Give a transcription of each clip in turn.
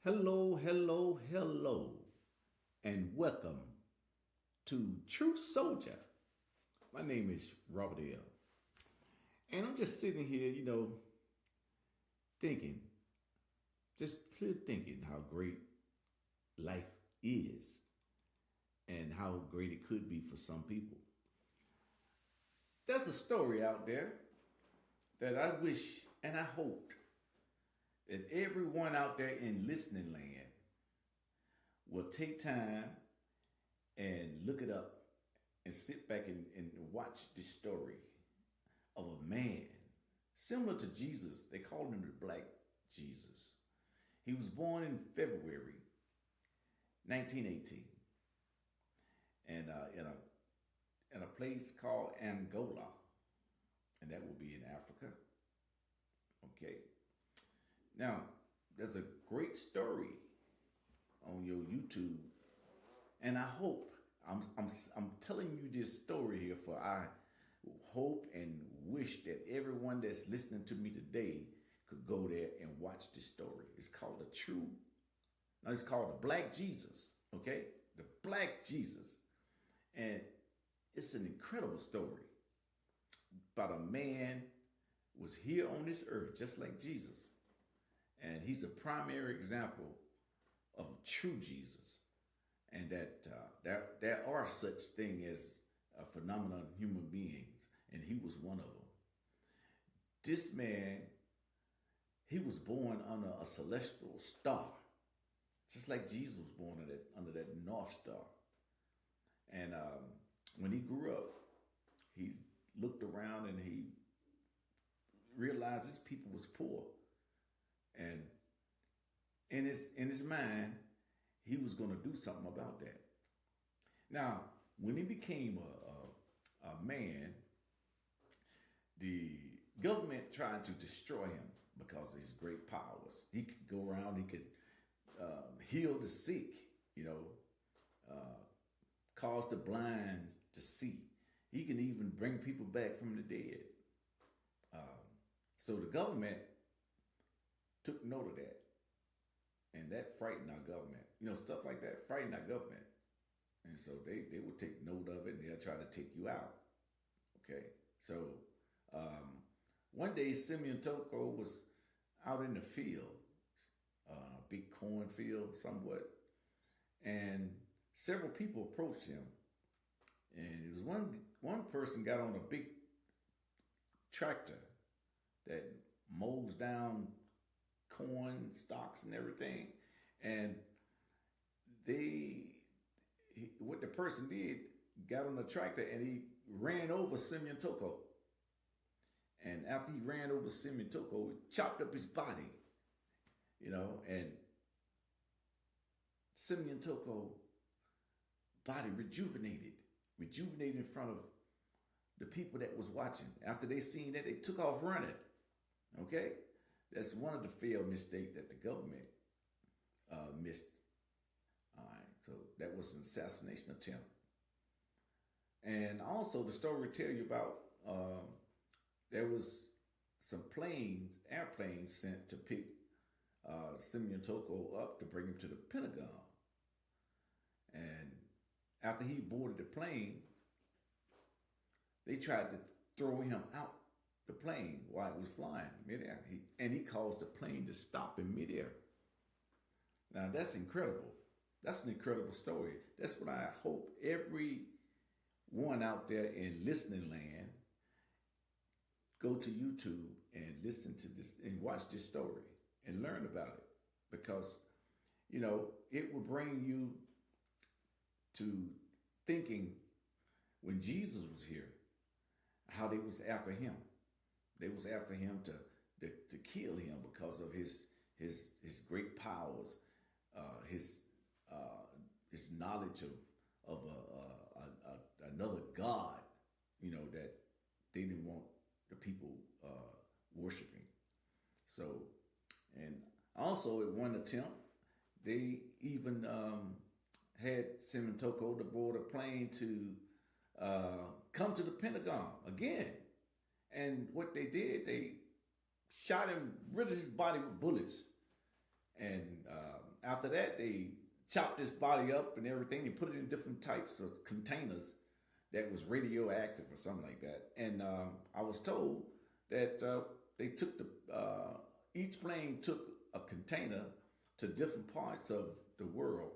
Hello, hello, hello, and welcome to True Soldier. My name is Robert L. And I'm just sitting here, thinking, just clear thinking how great life is and how great it could be for some people. There's a story out there that I wish and I hope that everyone out there in listening land will take time and look it up and sit back and watch this story of a man similar to Jesus. They called him the Black Jesus. He was born in February 1918 and in a place called Angola, and that will be in Africa. Okay. Now, there's a great story on your YouTube, and I hope I'm telling you this story here for I hope and wish that everyone that's listening to me today could go there and watch this story. It's called it's called the Black Jesus. Okay, the Black Jesus, and it's an incredible story about a man who was here on this earth just like Jesus. And he's a primary example of true Jesus, and that there are such thing as phenomenal human beings, and he was one of them. This man, he was born under a celestial star, just like Jesus was born under that North Star. And when he grew up, he looked around and he realized his people was poor. And in his mind, he was going to do something about that. Now, when he became a man, the government tried to destroy him because of his great powers. He could go around, he could heal the sick, cause the blind to see. He can even bring people back from the dead. So the government took note of that. And that frightened our government. Stuff like that frightened our government. And so they would take note of it and they'll try to take you out. Okay? So one day Simeon Toko was out in the field, a big cornfield somewhat, and several people approached him. And it was one person got on a big tractor that mows down corn stalks and everything, and what the person did, got on the tractor and he ran over Simeon Toko. And after he ran over Simeon Toko, he chopped up his body, and Simeon Toko body rejuvenated in front of the people that was watching. After they seen that, they took off running. Okay? That's one of the failed mistakes that the government missed. All right, so that was an assassination attempt. And also the story tell you about there was some airplanes sent to pick Simeon Toko up to bring him to the Pentagon. And after he boarded the plane, they tried to throw him out the plane while it was flying midair. He caused the plane to stop in midair. Now that's incredible. That's an incredible story. That's what I hope everyone out there in listening land go to YouTube and listen to this and watch this story and learn about it, because it will bring you to thinking when Jesus was here, how they was after him. They was after him to kill him because of his great powers, his knowledge of another God, that they didn't want the people worshiping. So, and also at one attempt, they even had Simeon Toko to board a plane to come to the Pentagon again. And what they did, they shot him, rid of his body with bullets. And after that, they chopped his body up and everything. They put it in different types of containers that was radioactive or something like that. And I was told that they took each plane took a container to different parts of the world.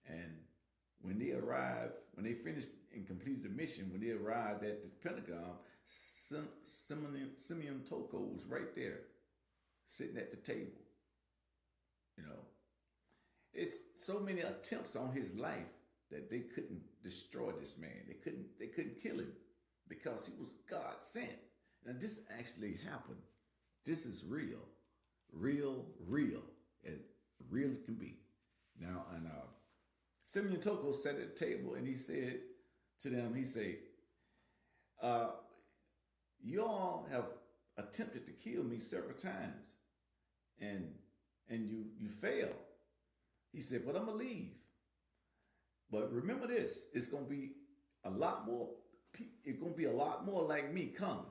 And when they arrived, when they finished and completed the mission, when they arrived at the Pentagon, Simeon Toko was right there, sitting at the table. You know, it's so many attempts on his life that they couldn't destroy this man. They couldn't kill him because he was God sent. Now this actually happened. This is real, as real as can be. Now, and Simeon Toko sat at the table and he said to them, he said, you all have attempted to kill me several times and you failed. He said, but I'm gonna leave. But remember this, it's gonna be a lot more, it's gonna be a lot more like me come.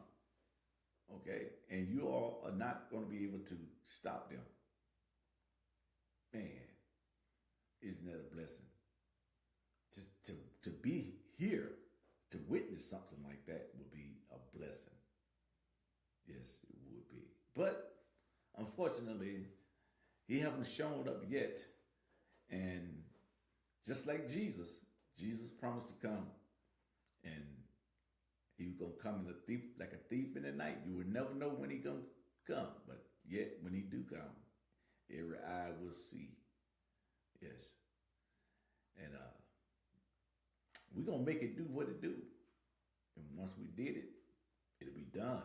Okay? And you all are not gonna be able to stop them. Man, isn't that a blessing? To be here, to witness something like that would be a blessing. Yes, it would be. But unfortunately, he haven't shown up yet. And just like Jesus promised to come, and he was gonna come like a thief in the night. You would never know when he gonna come, but yet when he do come, every eye will see. Yes, and we're gonna make it do what it do, and once we did it, it'll be done.